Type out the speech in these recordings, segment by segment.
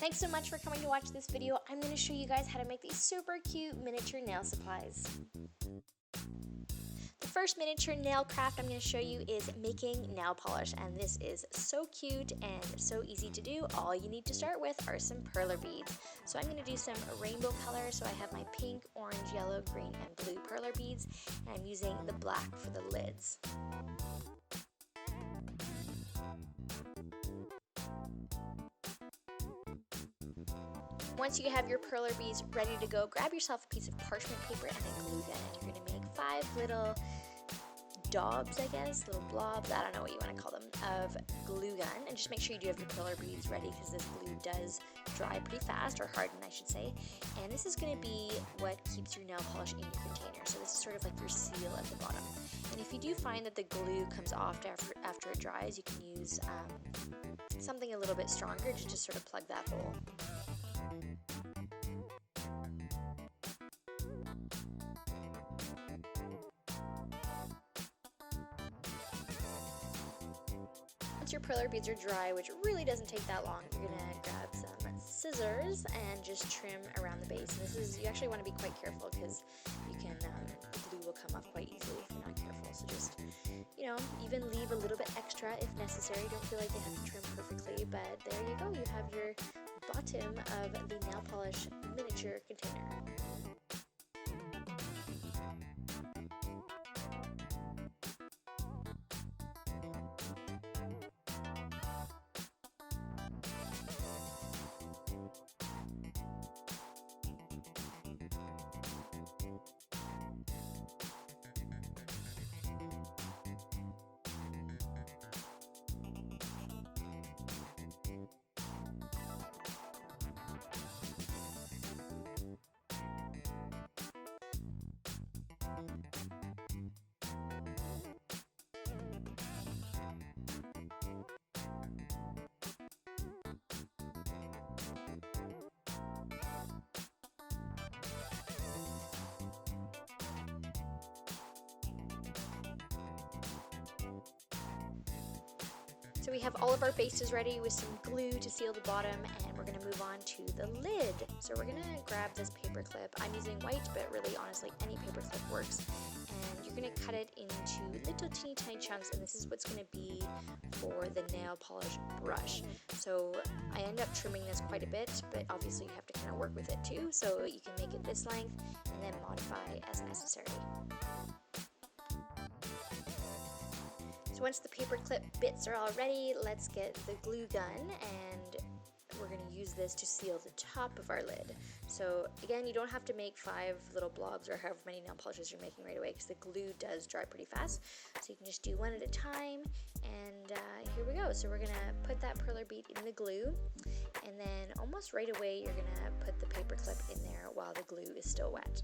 Thanks so much for coming to watch this video. I'm going to show you guys how to make these super cute miniature nail supplies. The first miniature nail craft I'm going to show you is making nail polish, and this is so cute and so easy to do. All you need to start with are some perler beads. So I'm going to do some rainbow color, so I have my pink, orange, yellow, green, and blue perler beads, and I'm using the black for the lids. Once you have your perler beads ready to go, grab yourself a piece of parchment paper and a glue gun, and you're going to make 5 little daubs, I guess, little blobs, I don't know what you want to call them, of glue gun. And just make sure you do have your perler beads ready, because this glue does dry pretty fast, or harden I should say. And this is going to be what keeps your nail polish in your container. So this is sort of like your seal at the bottom. And if you do find that the glue comes off after it dries, you can use something a little bit stronger to just sort of plug that hole. Once your perler beads are dry, which really doesn't take that long, you're going to grab some scissors and just trim around the base. And this is, you actually want to be quite careful, because you can, the glue will come off quite easily if you're not careful. So just, you know, even leave a little bit extra if necessary. Don't feel like you have to trim perfectly, but there you go. You have your bottom of the nail polish miniature container. So we have all of our bases ready with some glue to seal the bottom, and we're going to move on to the lid. So we're going to grab this paper clip. I'm using white, but really honestly any paper clip works. And you're going to cut it into little teeny tiny chunks, and this is what's going to be for the nail polish brush. So I end up trimming this quite a bit, but obviously you have to kind of work with it too. So you can make it this length and then modify as necessary. Once the paper clip bits are all ready, let's get the glue gun, and we're going to use this to seal the top of our lid. So again, you don't have to make 5 little blobs or however many nail polishes you're making right away, because the glue does dry pretty fast. So you can just do one at a time, and here we go. So we're going to put that perler bead in the glue, and then almost right away you're going to put the paper clip in there while the glue is still wet.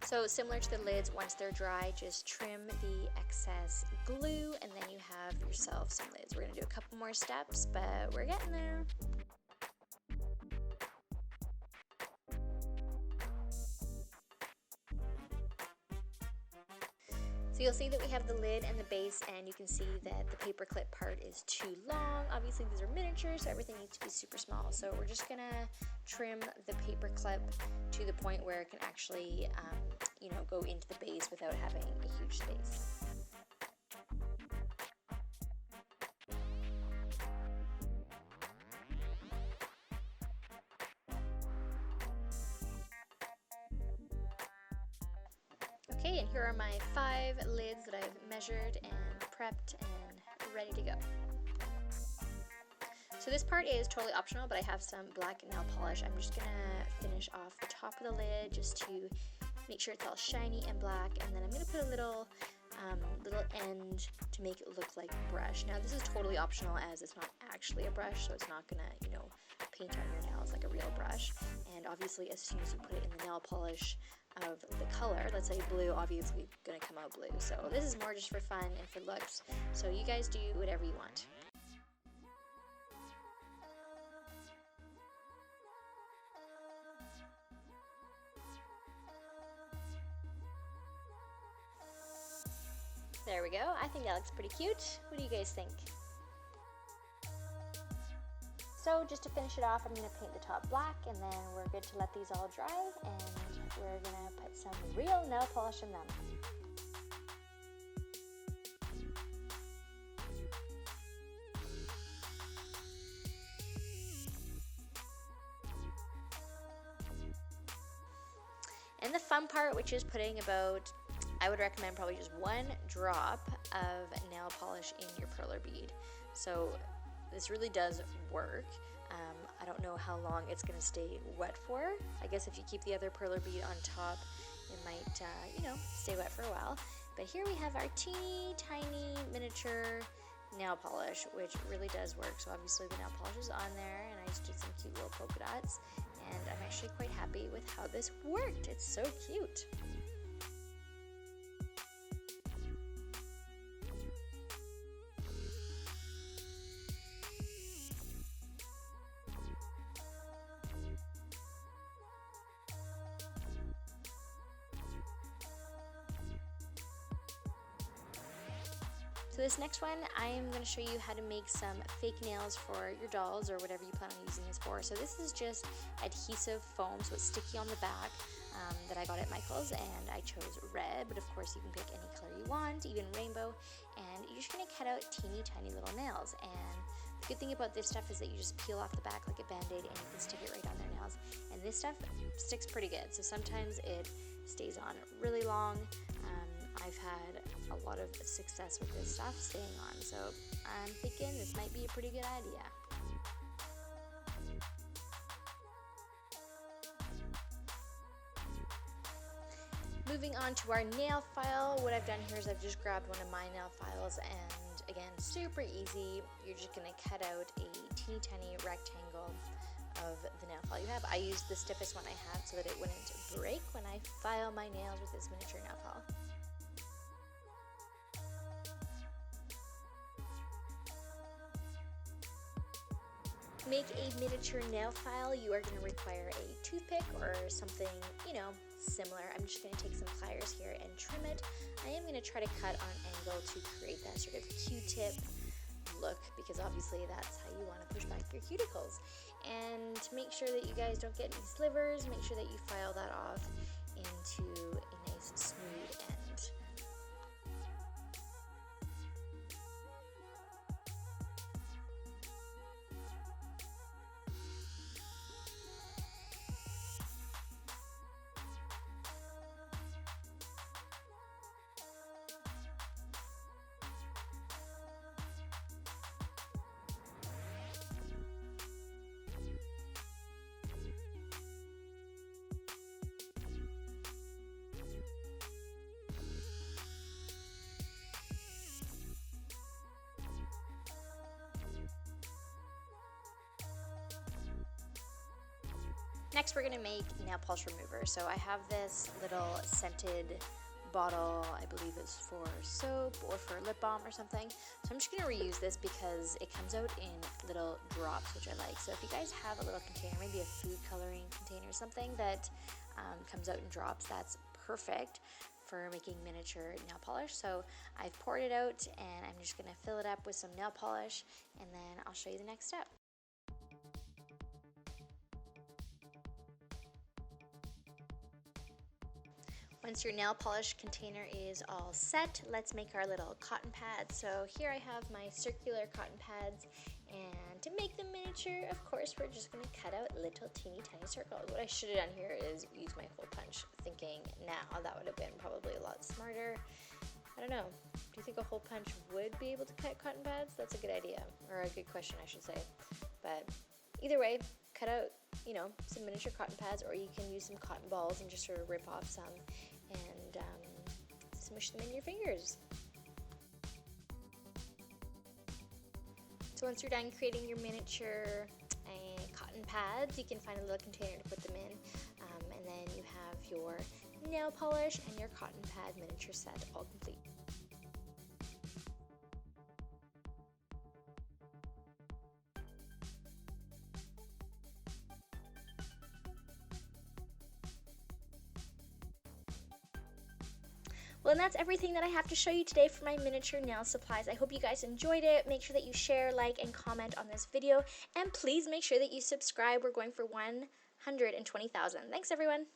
So similar to the lids, once they're dry, just trim the excess glue, and then you have yourself some lids. We're going to do a couple more steps, but we're getting there. So you'll see that we have the lid and the base, and you can see that the paper clip part is too long. Obviously these are miniatures, so everything needs to be super small. So we're just gonna trim the paper clip to the point where it can actually, you know, go into the base without having a huge space. Okay, and here are my 5 lids that I've measured and prepped and ready to go. So this part is totally optional, but I have some black nail polish. I'm just gonna finish off the top of the lid just to make sure it's all shiny and black, and then I'm gonna put a little end to make it look like brush. Now this is totally optional as it's not actually a brush, so it's not gonna, you know, paint on your nails like a real brush. And obviously as soon as you put it in the nail polish of the color, let's say blue, obviously gonna come out blue. So this is more just for fun and for looks. So you guys do whatever you want. There we go. I think that looks pretty cute. What do you guys think? So just to finish it off, I'm going to paint the top black, and then we're good to let these all dry, and we're going to put some real nail polish in them. And the fun part, which is putting about, I would recommend probably just 1 drop of nail polish in your perler bead. So this really does work. I don't know how long it's going to stay wet for. I guess if you keep the other perler bead on top, it might, you know, stay wet for a while. But here we have our teeny tiny miniature nail polish, which really does work. So obviously the nail polish is on there, and I just did some cute little polka dots, and I'm actually quite happy with how this worked. It's so cute. So this next one, I am going to show you how to make some fake nails for your dolls or whatever you plan on using this for. So this is just adhesive foam, so it's sticky on the back, that I got at Michael's, and I chose red, but of course you can pick any color you want, even rainbow, and you're just going to cut out teeny tiny little nails. And the good thing about this stuff is that you just peel off the back like a band-aid, and you can stick it right on their nails. And this stuff sticks pretty good, so sometimes it stays on really long. I've had a lot of success with this stuff staying on, so I'm thinking this might be a pretty good idea. Moving on to our nail file, what I've done here is I've just grabbed one of my nail files, and again, super easy. You're just going to cut out a teeny tiny rectangle of the nail file you have. I used the stiffest one I had so that it wouldn't break when I file my nails with this miniature nail file. To make a miniature nail file, you are going to require a toothpick or something, you know, similar. I'm just going to take some pliers here and trim it. I am going to try to cut on an angle to create that sort of Q-tip look, because obviously that's how you want to push back your cuticles. And to make sure that you guys don't get any slivers, make sure that you file that off into a nice smooth end. Next, we're gonna make nail polish remover. So I have this little scented bottle, I believe it's for soap or for lip balm or something. So I'm just gonna reuse this because it comes out in little drops, which I like. So if you guys have a little container, maybe a food coloring container, something that comes out in drops, that's perfect for making miniature nail polish. So I've poured it out, and I'm just gonna fill it up with some nail polish, and then I'll show you the next step. Once your nail polish container is all set, let's make our little cotton pads. So here I have my circular cotton pads, and to make them miniature, of course, we're just gonna cut out little teeny tiny circles. What I should have done here is use my hole punch, thinking now that would have been probably a lot smarter. I don't know. Do you think a hole punch would be able to cut cotton pads? That's a good idea, or a good question, I should say. But either way, cut out, you know, some miniature cotton pads, or you can use some cotton balls and just sort of rip off some and smush them in your fingers. So once you're done creating your miniature cotton pads, you can find a little container to put them in, and then you have your nail polish and your cotton pad miniature set all complete. Well, and that's everything that I have to show you today for my miniature nail supplies. I hope you guys enjoyed it. Make sure that you share, like, and comment on this video. And please make sure that you subscribe. We're going for 120,000. Thanks, everyone.